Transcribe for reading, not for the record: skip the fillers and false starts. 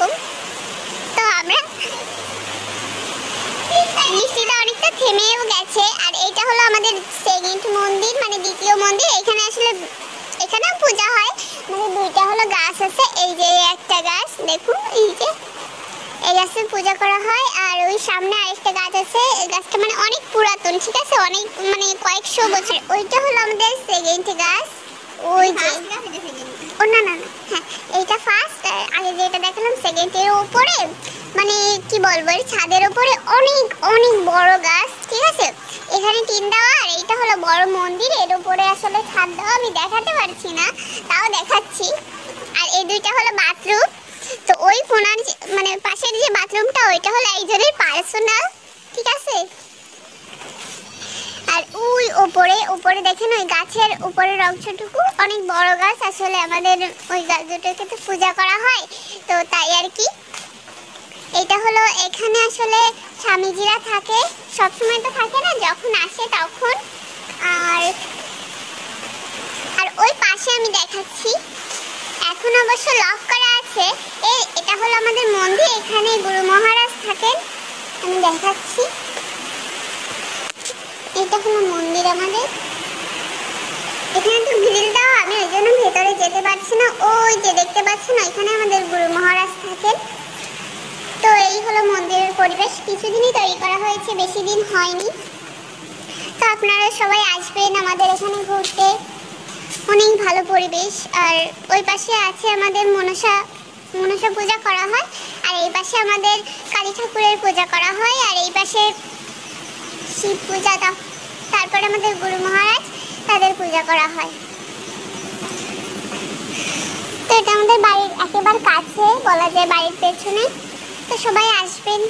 এরকম। তো আমরা বৃষ্টিটা অনেকটা থেমেও গেছে। আর এটা হলো আমাদের সেকেন্ড মন্দির, মানে দ্বিতীয় মন্দির। এখানে আসলে এখানেও পূজা হয়, মানে দুইটা হলো গাছ আছে। এই যে একটা গাছ দেখুন, এই যে এই গাছের পূজা করা হয়। আর ওই সামনে আরেকটা গাছ আছে, এই গাছটা মানে অনেক পুরাতন, ঠিক আছে, অনেক মানে কয়েকশো বছর। ওইটা হলো আমাদের সেকেন্ড গাছ। ওই যে ও না না না, হ্যাঁ এইটা ফার্স্ট। আগে যেটা দেখালাম সেকেন্ড। এর উপরে মানে কি বলবো, এর ছাদের উপরে অনেক অনেক বড় গাছ, ঠিক আছে। এখানে টিন দেওয়া। আর এইটা হলো বড় মন্দির, এর উপরে আসলে ছাদ দেওয়া, আমি দেখাতে পারছি না, তাও দেখাচ্ছি। আর এই দুইটা হলো বাথরুম। তো ওই কোণার মানে পাশের যে বাথরুমটা, ওইটা হলো একজনের পার্সোনাল, ঠিক আছে। আর ওই উপরে উপরে দেখেন, ওই গাছের উপরের অংশটুকু অনেক বড় গাছ। আসলে আমাদের ওই গাছ দুটোকে তো পূজা করা হয়, তো তাই আর কি। এটা হলো এখানে আসলে স্বামীজিরা থাকে, সবসময় তো থাকে না, যখন আসে তখন। আর আর ওই পাশে আমি দেখাচ্ছি, এখন অবশ্য লক করা আছে। এটা হলো আমাদের মন্দির, এখানে গুরু মহারাজ থাকেন। আমি দেখাচ্ছি, এটা হলো মন্দির আমাদের। এখানে তো গ্রিল দেওয়া, আমি ওই জন্য ভেতরে যেতে পারছি না। ওই যে দেখতে পাচ্ছেন, ওইখানে আমাদের গুরু মহারাজ থাকেন। তো এই হলো মন্দিরের পরিবেশ। কিছুদিনই তৈরি করা হয়েছে, বেশি দিন হয়নি। তো আপনারা সবাই আসবেন আমাদের এখানে ঘুরতে, অনেক ভালো পরিবেশ। আর ওই পাশে আছে আমাদের মনসা পূজা করা হয়। আর এই পাশে আমাদের কালী ঠাকুরের পূজা করা হয়। আর এই পাশে শিব পূজা, তারপরে আমাদের গুরু মহারাজ, তাদের পূজা করা হয়। তো এটা আমাদের বাড়ির একেবারে কাছে, বলা যায় বাড়ির পেছনে। তো সবাই আসবেন।